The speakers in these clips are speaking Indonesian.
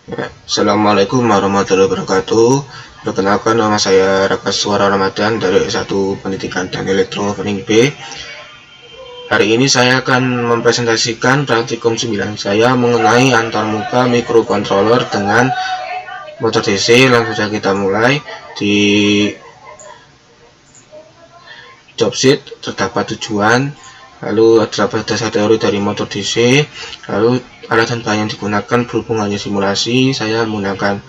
Ya, Assalamualaikum warahmatullahi wabarakatuh. Perkenalkan, nama saya Raka Suara Ramadan dari S1 Pendidikan dan Elektronik B. Hari ini saya akan mempresentasikan praktikum 9 saya mengenai antarmuka microcontroller dengan motor DC. Langsung saja kita mulai. Di job sheet terdapat tujuan, lalu terdapat dasar teori dari motor DC, lalu alat dan bahan yang digunakan berhubungannya simulasi. Saya menggunakan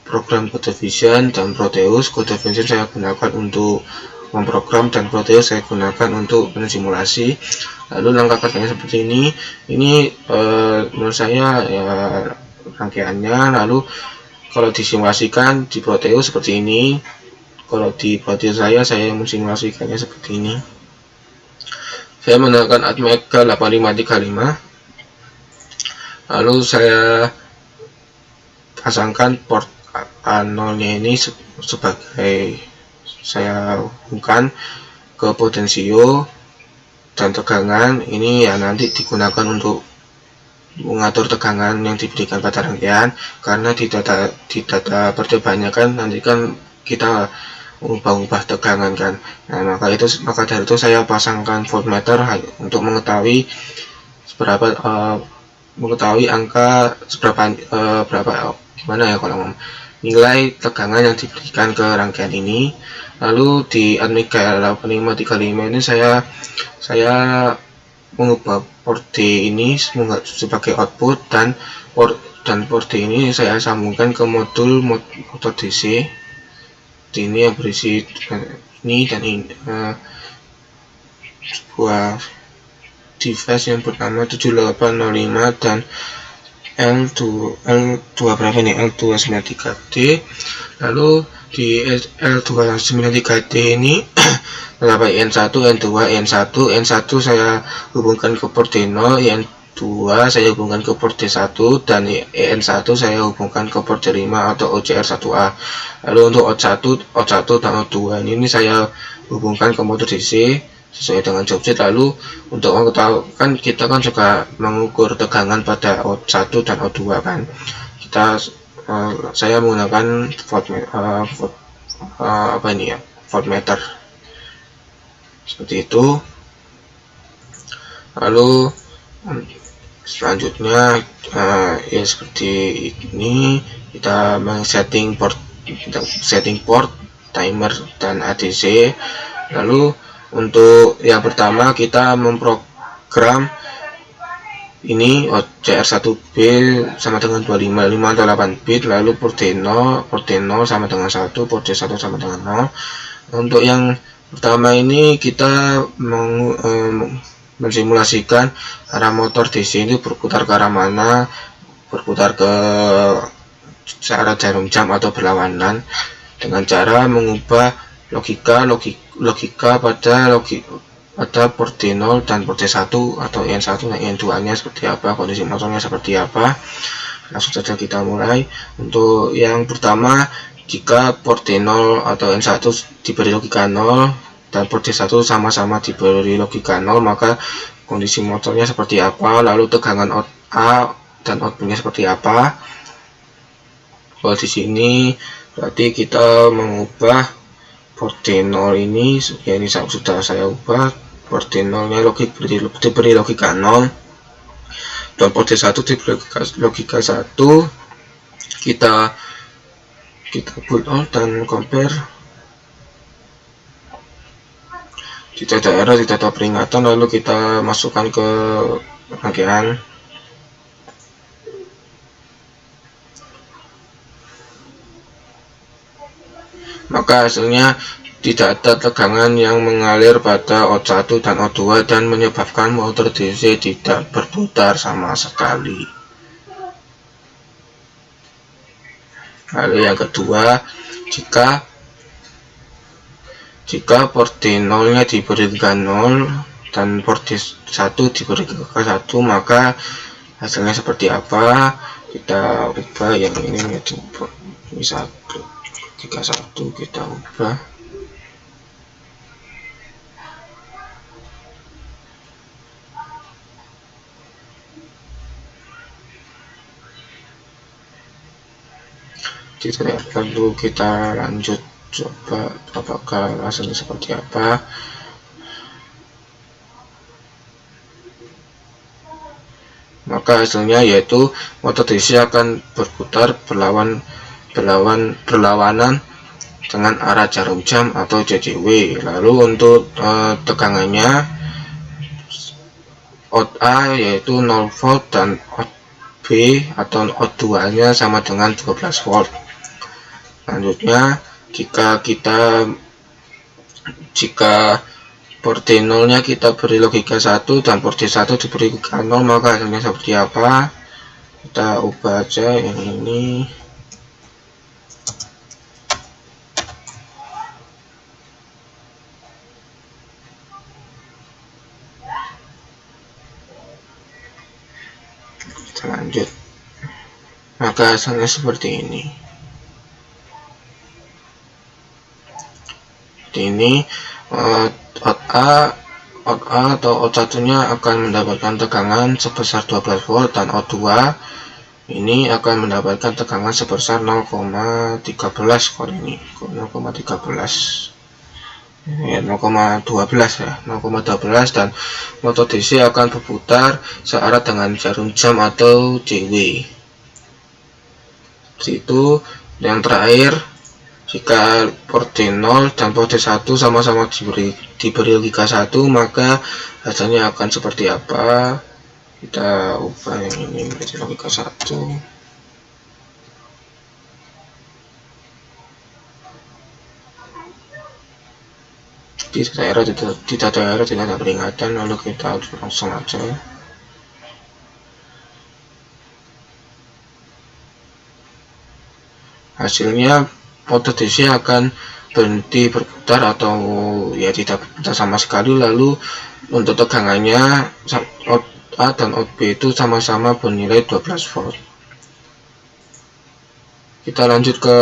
program Code Vision dan Proteus. Code Vision saya gunakan untuk memprogram dan Proteus saya gunakan untuk mensimulasi. Lalu langkah kerjanya seperti ini. Ini menurut saya ya rangkaiannya. Lalu kalau disimulasikan di Proteus seperti ini. Kalau di Proteus saya mensimulasikannya seperti ini. Saya menggunakan Atmega 8535. Lalu saya pasangkan port A0-nya ini sebagai saya hubungkan ke potensio dan tegangan. Ini ya nanti digunakan untuk mengatur tegangan yang diberikan pada rangkaian, karena di data percobaannya kan nanti kan kita ubah tegangan kan. Nah, maka dari itu saya pasangkan voltmeter untuk mengetahui angka berapa gimana ya kalau nilai tegangan yang diberikan ke rangkaian ini. Lalu di Atmega 8535 ini saya mengubah port D ini sebagai output, dan port D ini saya sambungkan ke modul motor DC ini yang berisi ini dan ini sebuah device yang bernama 7805 dan L2 berapa nih, L293D. Lalu di L293D ini terdapat N1, N2, N1 saya hubungkan ke port D0, N2 saya hubungkan ke port D1, dan N1 saya hubungkan ke port D5 atau OCR1A. Lalu untuk OT1 dan O2 ini saya hubungkan ke motor DC sesuai dengan job sheet. Lalu untuk mengetahui kan kita kan juga mengukur tegangan pada O1 dan O2 kan, saya menggunakan voltmeter seperti itu. Lalu selanjutnya ya seperti ini, kita setting port, timer dan ADC. Lalu untuk yang pertama kita memprogram ini OCR1B sama dengan 255 atau 8 bit, lalu port D0 sama dengan 1, port D1 sama dengan 0. Untuk yang pertama ini kita mensimulasikan arah motor DC itu berputar ke arah mana, berputar ke arah jarum jam atau berlawanan, dengan cara mengubah logika pada port D0 dan port D1 atau N1 dan N2 nya seperti apa, kondisi motornya seperti apa. Langsung saja kita mulai. Untuk yang pertama, jika port D0 atau N1 diberi logika 0 dan port D1 sama-sama diberi logika 0, maka kondisi motornya seperti apa, lalu tegangan out A dan outputnya seperti apa. Kalau di sini berarti kita mengubah port D0 ini, ya ini sudah saya ubah. Port D0 nya diberi logika 0 dan port D1 diberi logika 1. Kita boot on dan compare. Tidak ada error, tidak ada peringatan. Lalu kita masukkan ke rangkaian. Maka hasilnya tidak ada tegangan yang mengalir pada O1 dan O2 dan menyebabkan motor DC tidak berputar sama sekali. Lalu yang kedua, jika port D0 nya diberikan 0 dan port D1 diberikan 1, maka hasilnya seperti apa. Kita ubah yang ini menjadi ini 1, kita ubah. Lalu kita lanjut coba apakah hasilnya seperti apa. Maka hasilnya yaitu motor DC akan berputar berlawanan dengan arah jarum jam atau JJW. Lalu untuk tegangannya out A yaitu 0 volt dan out B atau out 2 nya sama dengan 12 volt. Selanjutnya jika port D0 nya kita beri logika 1 dan port D1 diberi logika 0, maka hasilnya seperti apa. Kita ubah aja yang ini. Kita lanjut, maka hasilnya seperti ini. Ini out A atau out 1 nya akan mendapatkan tegangan sebesar 12 volt dan out 2 ini akan mendapatkan tegangan sebesar 0,13 kalau ini 0,13 ya 0,12 ya 0,12 dan motor DC akan berputar searah dengan jarum jam atau JW. Itu yang terakhir, jika port D0 dan port D1 sama-sama diberi logika 1, maka hasilnya akan seperti apa. Kita ubah yang ini menjadi logika 1. Tidak ada peringatan, lalu kita langsung aja. Hasilnya motor DC akan berhenti berputar atau ya tidak berputar sama sekali. Lalu untuk tegangannya out A dan out B itu sama-sama bernilai 12 volt. Kita lanjut ke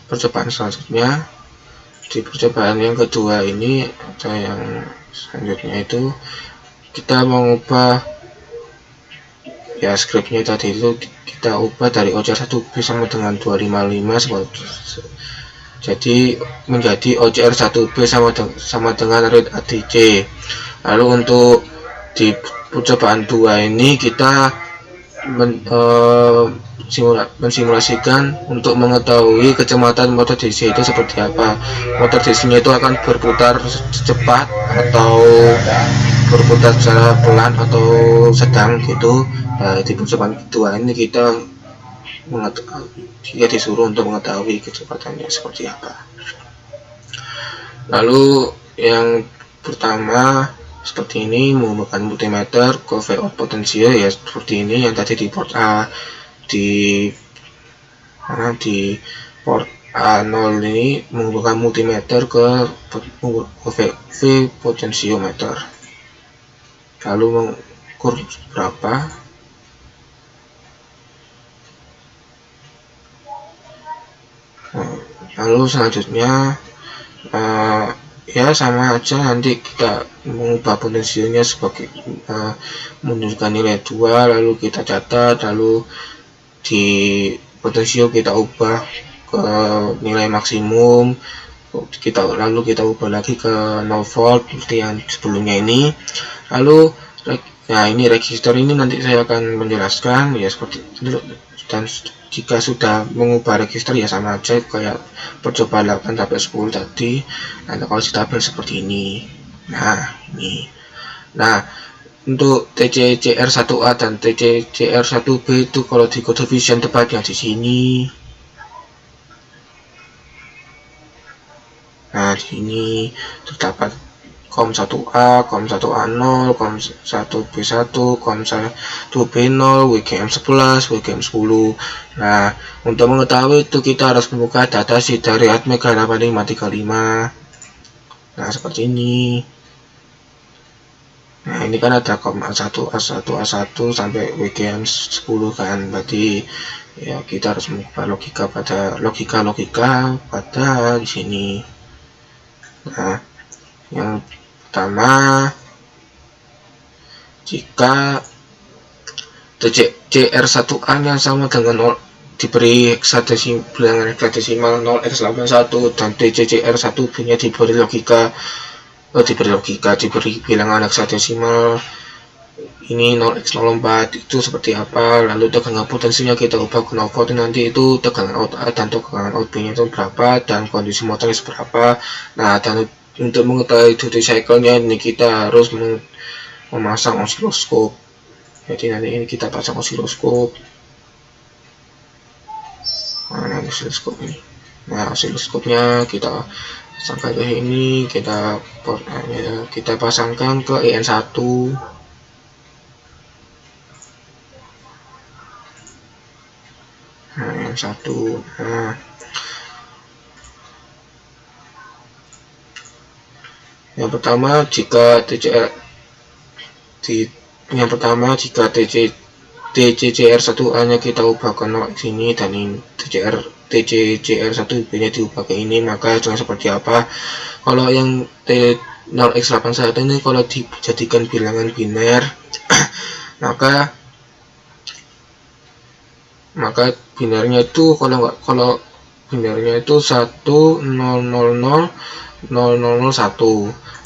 percobaan selanjutnya. Di percobaan yang kedua ini atau yang selanjutnya itu kita mengubah ya skripnya tadi itu kita ubah dari OCR 1B sama dengan 255 jadi menjadi OCR 1B sama dengan read ADC. Lalu untuk di percobaan 2 ini kita mensimulasikan untuk mengetahui kecepatan motor DC itu seperti apa. Motor DC nya itu akan berputar cepat atau berputar secara pelan atau sedang gitu. Nah, di percobaan kedua ini kita disuruh untuk mengetahui kecepatannya seperti apa. Lalu yang pertama seperti ini, menggunakan multimeter ke Vout potential ya seperti ini. Yang tadi di port A di port A0 ini menggunakan multimeter ke V potentiometer, lalu mengukur berapa. Lalu selanjutnya ya sama aja, nanti kita mengubah potensialnya sebagai menunjukkan nilai 2, lalu kita catat, lalu di potensial kita ubah ke nilai maksimum, lalu kita ubah lagi ke 0 volt seperti yang sebelumnya ini. Lalu nah ini register ini nanti saya akan menjelaskan ya seperti itu. Dan jika sudah mengubah register ya sama aja kayak percobaan 8 sampai 10 tadi. Nanti kalau sudah seperti ini. Nah untuk TCCR1A dan TCCR1B itu kalau di code vision tepatnya di sini. Nah di sini terdapat COM1A, COM1A0, COM1B1, COM1B0, WGM11, WGM10. Nah, untuk mengetahui itu kita harus membuka datasheet dari Atmega 8535. Nah, seperti ini. Nah, ini kan ada COM1, A1, A1 sampai WGM10 kan. Berarti ya kita harus membuka logika pada di sini. Nah, yang pertama, jika TCCR1A nya sama dengan diberi bilangan hexadesimal 0x81 dan TCCR1B nya diberi bilangan hexadesimal ini 0x04 itu seperti apa. Lalu tegangan potensinya kita ubah ke 0 volt, nanti itu tegangan out A dan tegangan out B nya itu berapa dan kondisi motornya seberapa. Nah, dan untuk mengetahui duty cycle-nya ini kita harus memasang osiloskop. Jadi nanti ini kita pasang osiloskop. Nah, osiloskop ini. Nah, osiloskopnya kita pasangkan ke ini, kita pasangkan ke EN1. Nah, EN1. Nah, yang pertama jika TCCR1A nya kita ubah ke 0 sini dan ini TCCR1B nya diubah ke ini, maka hasilnya seperti apa. Kalau yang 0x81 ini kalau dijadikan bilangan biner maka binernya itu kalau binernya itu 1000001,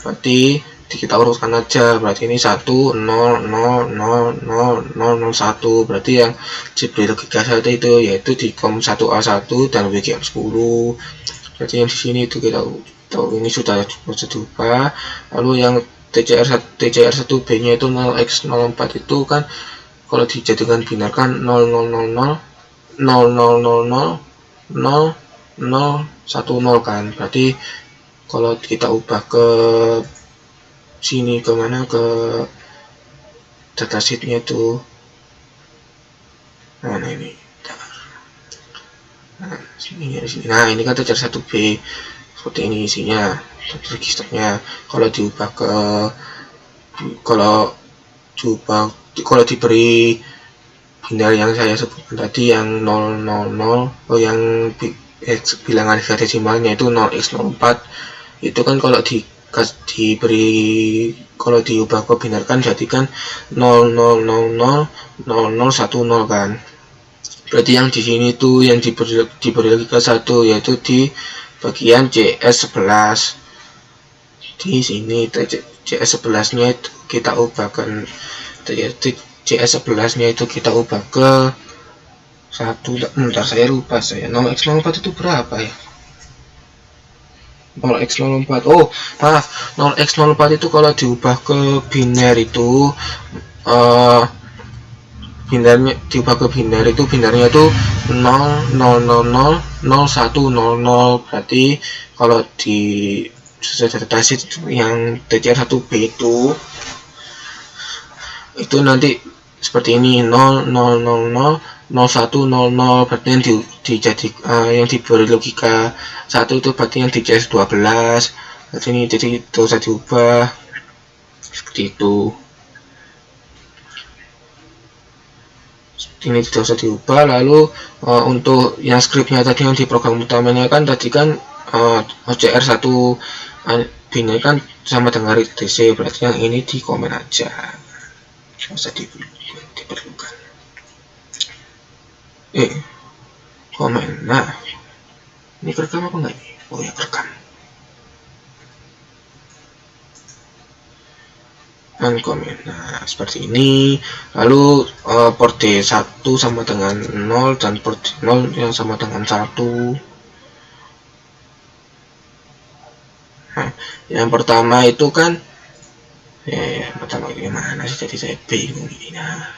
berarti kita uruskan aja, berarti ini 1000001, berarti yang diberi logika satu itu yaitu di COM 1A1 dan WGM10. Berarti yang di sini itu kita tahu ini sudah diubah. Lalu yang TCR1B nya itu 0x04 itu kan kalau dijadikan biner kan 0000000010 kan, berarti kalau kita ubah ke sini ke datasheetnya itu, nah ini nah ini kan TCR1B seperti ini isinya registernya. Kalau diberi biner yang saya sebutkan tadi yang 000 yang bilangan hexadesimalnya itu 0x04 itu kan kalau diubah ke biner kan jadi kan 00000010 kan. Berarti yang di sini tuh yang diberi logika satu yaitu di bagian CS11. Di sini CS11 nya itu kita ubahkan, CS11 nya itu kita ubah ke 1, bentar saya lupa 0x04 itu berapa ya. 0x04, oh maaf, 0x04 itu kalau diubah ke biner itu binernya itu 0000100, berarti kalau di datasheet yang TCR1B itu nanti seperti ini 0000100, berarti yang diberi logika 1 itu berarti yang di CS12, berarti ini jadi itu usah diubah seperti itu. Ini tidak usah diubah. Lalu untuk yang scriptnya tadi yang di program utamanya kan tadi kan OCR1 biner kan sama dengan RTC, berarti yang ini di komen aja, tidak usah diperlukan komen. Nah ini kerekam apa enggak ini? Oh ya, kerekam. Komen. Nah seperti ini. Lalu port D1 sama dengan 0 dan port D0 yang sama dengan 1. Nah, yang pertama itu kan pertama gimana sih, jadi saya bingung ini. Nah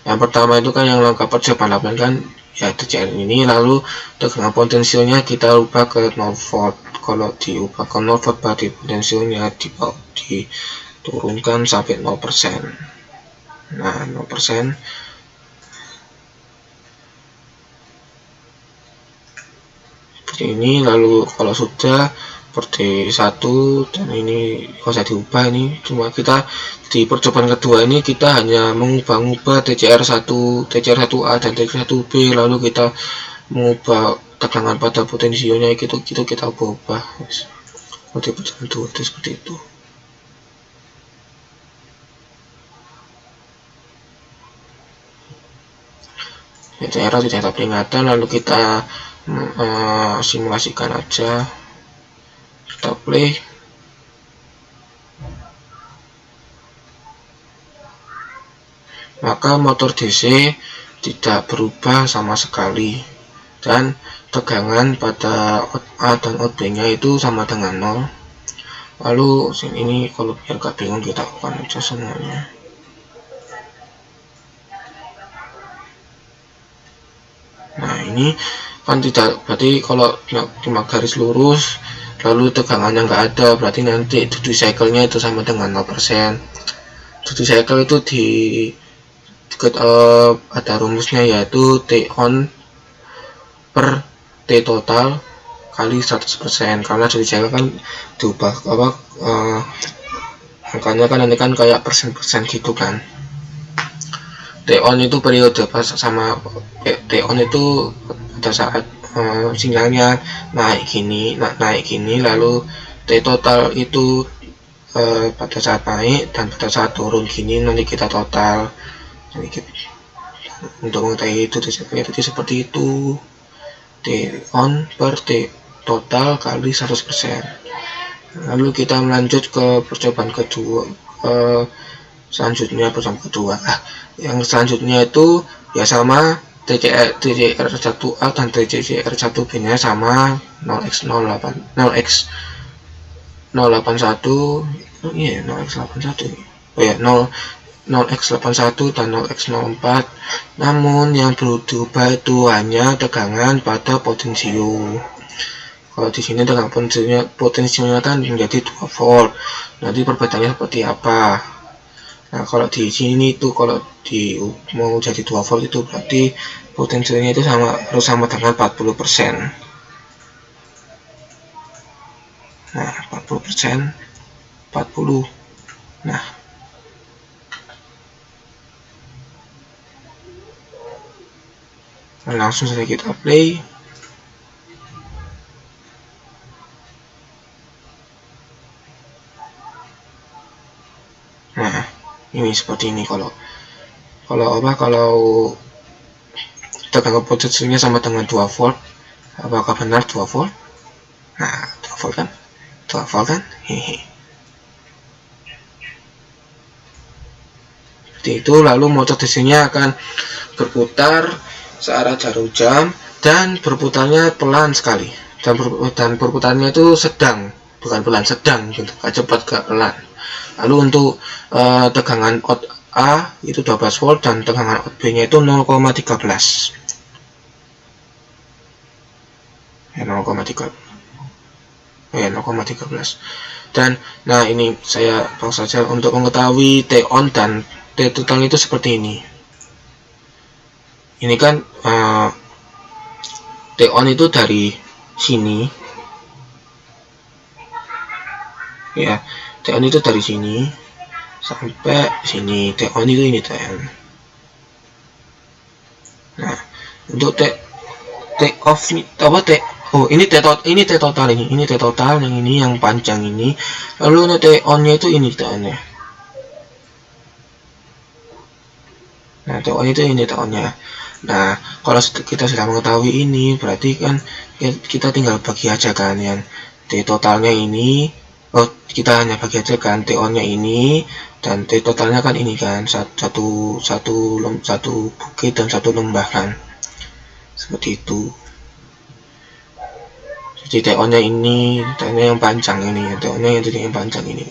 yang pertama itu kan yang lengkap 88 kan ya TCR ini. Lalu tegangan potensialnya kita ubah ke 0 volt. Kalau diubah ke 0 volt berarti potensialnya diturunkan sampai 0%. Nah 0% seperti ini. Lalu kalau sudah seperti 1 dan ini kalau saya diubah, ini cuma kita di percobaan kedua ini kita hanya mengubah TCR1A dan TCR1B, lalu kita mengubah tegangan pada potensionya itu kita ubah seperti percobaan kedua itu seperti itu. itu error tidak ada peringatan. Lalu kita simulasikan aja, kita play. Maka motor DC tidak berubah sama sekali, dan tegangan pada out A dan out B nya itu sama dengan 0. Lalu ini kalau biar gak bingung, kita lakukan aja semuanya. Nah ini kan tidak, berarti kalau cuma garis lurus lalu tegangannya nggak ada, berarti nanti duty cycle-nya itu sama dengan 0%. Duty cycle itu ada rumusnya, yaitu T on per T total kali 100%, karena duty cycle kan diubah angkanya kan nanti kan kayak persen-persen gitu kan. T on itu periode pas sama T on itu pada saat sinyalnya naik gini, lalu T total itu pada saat naik, dan pada saat turun gini nanti kita total. Jadi untuk mengetahui itu jadi seperti itu, T on per T total kali 100%. Lalu kita melanjut ke percobaan kedua, yang selanjutnya itu ya sama TCR1A dan TCR1B nya sama 0x81 iya 0x81 ya 0x81 dan 0x04. Namun yang perlu diubah itu hanya tegangan pada potensium. Kalau di sini tegangan potensiumnya kan menjadi 2 volt. Nanti perbedaannya seperti apa? Nah, kalau di sini itu kalau mau jadi 2 volt itu berarti potensinya itu harus sama dengan 40%. Nah, 40%, 40. Nah, langsung saja kita play. Nah, ini seperti ini. Kalau tegangan potensinya sama dengan 2 volt, apakah benar 2 volt? Nah, 2 volt kan? 2 volt kan? Hehe. Seperti itu. Lalu motor DC-nya akan berputar searah jarum jam, dan berputarnya pelan sekali, dan berputarnya itu sedang, bukan pelan, sedang gitu, gak cepat gak pelan. Lalu untuk tegangan out A itu 12 volt dan tegangan out B nya itu 0,13 ya, 0,13. Dan nah ini saya pause saja untuk mengetahui T on dan T total itu seperti ini. Ini kan T on itu dari sini ya, T on itu dari sini sampai sini, T on itu ini TN. Nah, untuk T off apa T, oh ini T total, ini T total, ini T total, yang ini yang panjang ini. Lalu untuk T on nya itu ini T on nya. Nah, T on itu ini T on nya. Nah, kalau kita sudah mengetahui ini, berarti kan kita tinggal bagi aja kan, yang T totalnya ini, kita hanya bagi aja kan T on nya ini, dan T totalnya kan ini kan, satu bukit dan satu lembah kan, seperti itu. Jadi T on nya ini, T on nya yang panjang ini, T on nya yang panjang ini.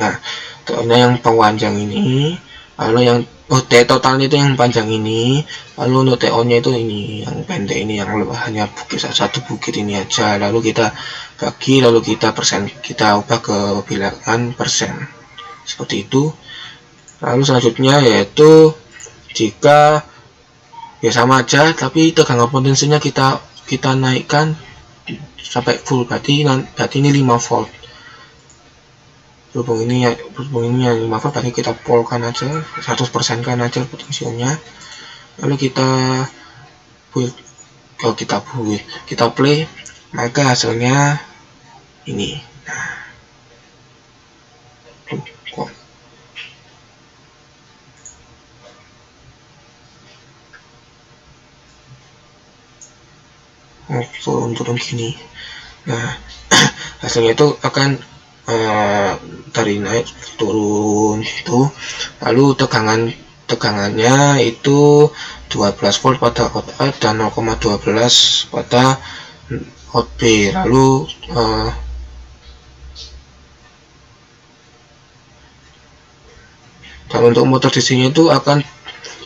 Nah, T on nya yang panjang ini, lalu yang T totalnya itu yang panjang ini, lalu untuk T on nya itu ini yang pendek ini, yang hanya bukit, satu bukit ini aja. Lalu kita bagi, lalu kita ubah ke bilangan persen, seperti itu. Lalu selanjutnya yaitu jika ya sama aja, tapi tegangan potensinya kita naikkan sampai full, berarti ini 5 volt. Berhubung ini 5 volt, berarti kita polkan aja, 100% kan aja potensinya. Lalu kita play, maka hasilnya ini. turun gini. Nah, hasilnya itu akan dari naik turun gitu. Lalu tegangannya itu 12 volt pada out A dan 0,12 pada out B. Lalu dan untuk motor DC-nya itu akan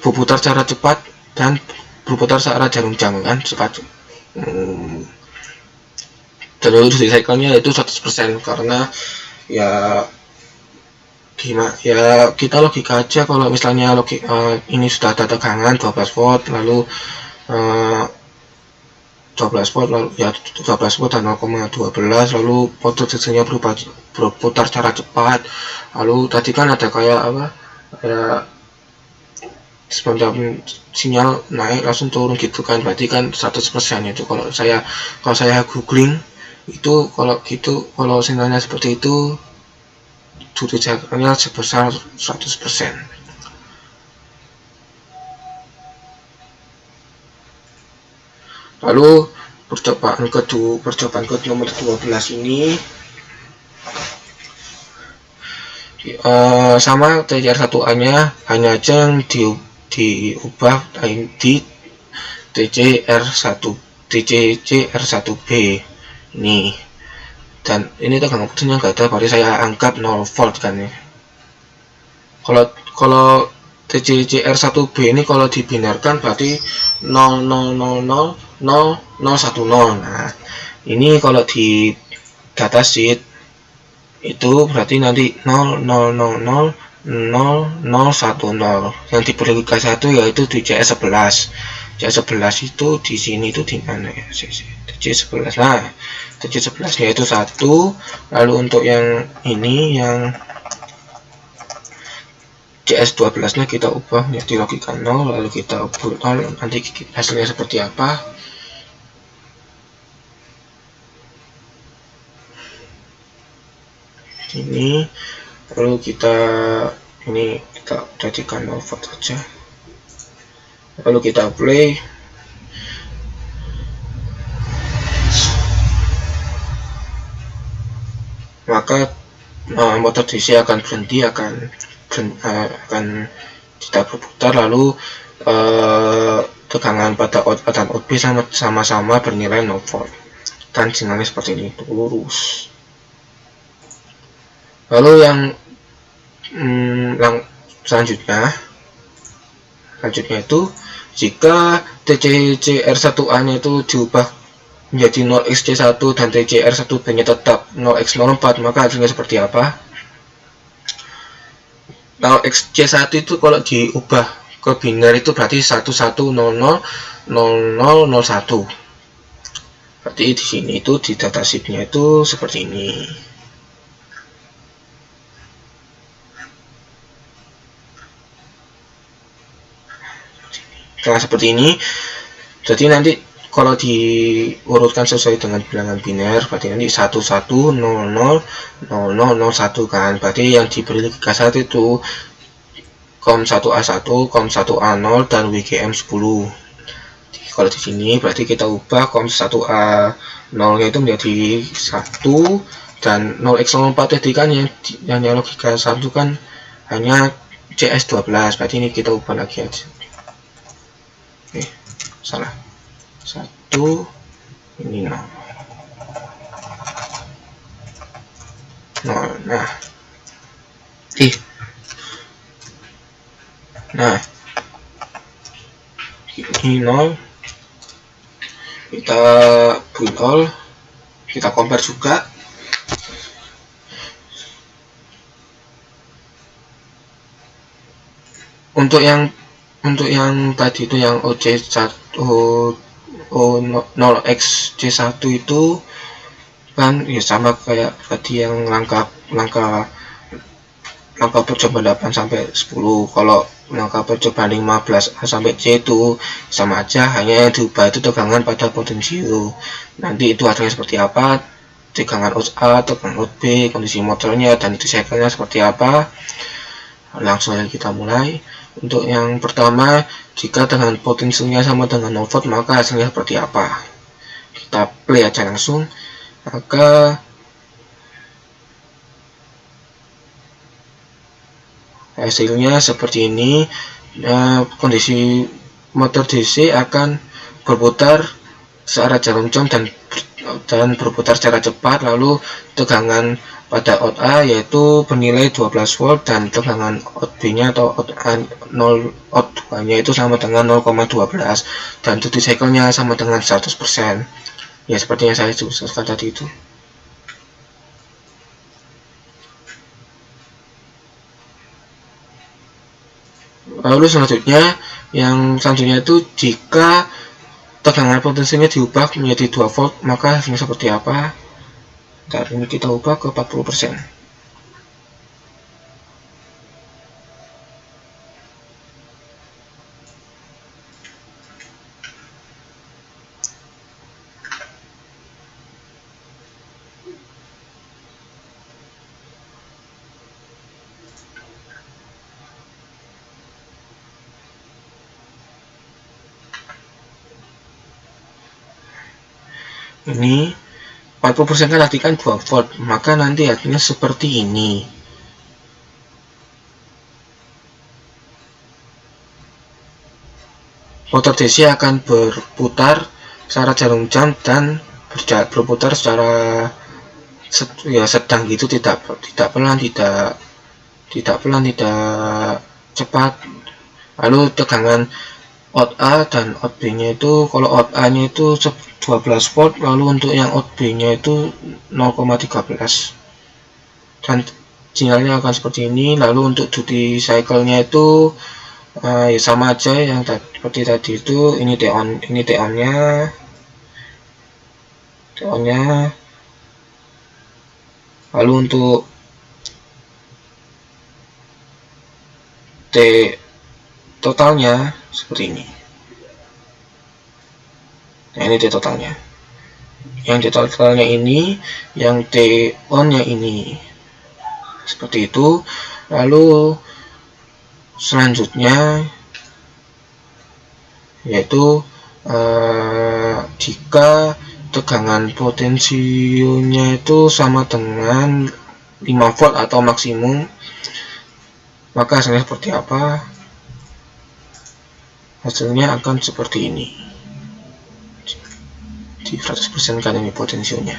berputar secara cepat dan berputar searah jarum jam kan, cepat. Dan untuk cycle-nya itu 100% karena ya gimana ya, kita logika aja kalau misalnya ini sudah ada tegangan 12 volt lalu 12 volt lalu ya 12 volt dan 0,12 lalu motor DC-nya berputar secara cepat. Lalu tadi kan ada kayak apa, kayak semacam sinyal naik langsung turun gitu kan, berarti kan 100% itu. Kalau saya googling itu, kalau sinyalnya seperti itu duty cycle-nya sebesar 100%. Lalu percobaan ke nomor 12 ini sama TCR1A nya, hanya aja yang diubah di TCR1B ini. Dan ini tegangan putusnya enggak ada, berarti saya anggap 0 volt kan ya. Kalau TCR1B ini kalau dibinarkan berarti 0,000,00,010. Nah, ini kalau di datasheet itu berarti nanti 0,000,00,010. Yang diberi K1 yaitu di CS11. CS11 itu di sini itu di mana ya? TC11. Nah, TC11 nya itu 1. Lalu untuk yang ini, yang CS12 nya kita ubah menjadi logika 0, lalu kita ubah 0, nanti hasilnya seperti apa. Ini lalu kita jadikan 0 volt saja, lalu kita play. Maka motor DC akan berhenti, akan tidak berputar. Lalu tegangan pada out A dan out B sama-sama bernilai 0 volt dan sinyalnya seperti ini, lurus. Lalu yang selanjutnya itu jika TCR1A nya itu diubah menjadi 0xC1 dan TCR1B nya tetap 0x04, maka hasilnya seperti apa? 0xC1 itu kalau diubah ke biner itu berarti 11000001. Berarti di sini itu di datasheetnya itu seperti ini. Nah, seperti ini. Jadi nanti kalau diurutkan sesuai dengan bilangan biner, berarti nanti 11000001 kan. Berarti yang diberi K1 itu COM1A1, COM1A0 dan WGM10. Kalau di sini berarti kita ubah COM1A0 itu menjadi 1 dan 0x04 tadi kan yang logika 1 kan hanya CS12, berarti ini kita ubah lagi aja. Salah, 1 ini 0. Nah, ini 0, kita build all, kita compare juga. Untuk yang tadi itu yang OC0xC1 itu kan ya sama kayak tadi yang langkah percobaan 8 sampai 10. Kalau langkah percobaan 15 A sampai C itu sama aja, hanya yang diubah itu tegangan pada potensio. Nanti itu hasilnya seperti apa, tegangan out A, tegangan out B, kondisi motornya, dan itu cycle-nya seperti apa. Langsung aja kita mulai. Untuk yang pertama, jika tegangan potensinya sama dengan 0 volt, maka hasilnya seperti apa? kita play aja langsung, maka hasilnya seperti ini. Kondisi motor DC akan berputar searah jarum jam dan berputar secara cepat, lalu tegangan pada out A yaitu bernilai 12 volt dan tegangan out B nya atau out 0 out 2 nya itu sama dengan 0,12 dan duty cycle nya sama dengan 100%. Ya seperti yang saya jelaskan tadi itu. Lalu selanjutnya itu jika tegangan potensinya diubah menjadi 2 volt, maka hasilnya seperti apa? Ntar ini kita ubah ke 40%. Ini 40% kan tadi kan 2 volt, maka nanti hasilnya seperti ini. Motor DC akan berputar secara jarum jam dan berputar secara sedang gitu, tidak pelan, tidak cepat. Lalu tegangan out A dan out B nya itu, kalau out A nya itu 12 volt, lalu untuk yang out B nya itu 0,13 dan sinyalnya akan seperti ini. Lalu untuk duty cycle nya itu ya sama aja yang seperti tadi itu. Ini T on nya. Lalu untuk T totalnya seperti ini. Nah, ini T totalnya. Yang T totalnya ini, yang T on nya ini. Seperti itu. Lalu selanjutnya yaitu jika tegangan potensinya itu sama dengan 5 volt atau maksimum, maka hasilnya seperti apa? Hasilnya akan seperti ini. Di 100% kan ini potensinya.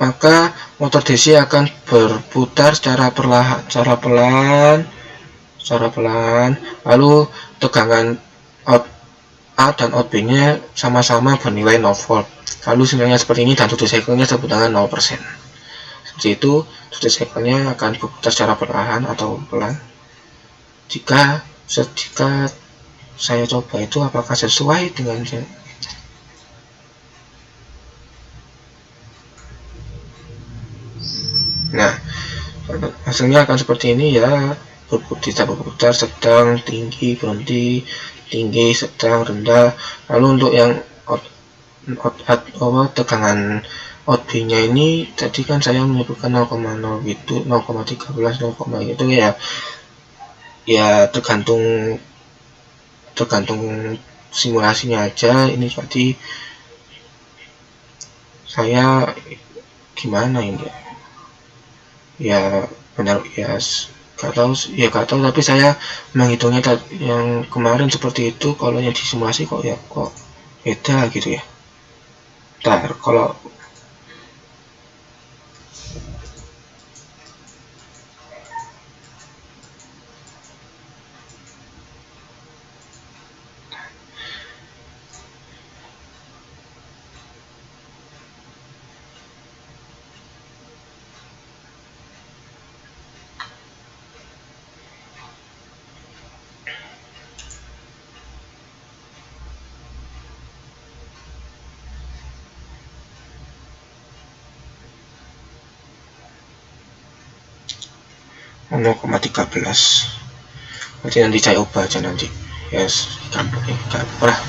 Maka motor DC akan berputar secara pelan, lalu tegangan out A dan out B nya sama-sama bernilai 0 volt. Lalu sinyalnya seperti ini dan duty cycle nya disebut dengan 0%. Seperti itu, duty cycle nya akan berputar secara perlahan atau pelan. Jika saya coba itu apakah sesuai dengan nah, hasilnya akan seperti ini ya. Berputar sedang, tinggi, berhenti, tinggi, sedang, rendah. Lalu untuk yang tegangan out B nya ini tadi kan saya menyebutkan 0,0 gitu, 0,13, 0, gitu ya tergantung simulasinya aja. Ini tadi saya gimana ini ya benar ya gak tahu, tapi saya menghitungnya yang kemarin seperti itu. Kalau yang disimulasi kok beda gitu ya. Ntar kalau berarti nanti saya ubah aja nanti. Yes, gampang lah.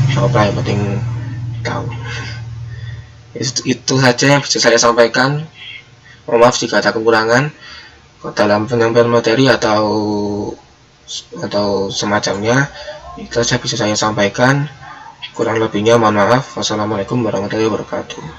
Yang penting tahu. Itu saja yang bisa saya sampaikan. Mohon maaf jika ada kekurangan dalam penyampaian materi atau semacamnya. Itu saja bisa saya sampaikan. Kurang lebihnya mohon maaf. Wassalamualaikum warahmatullahi wabarakatuh.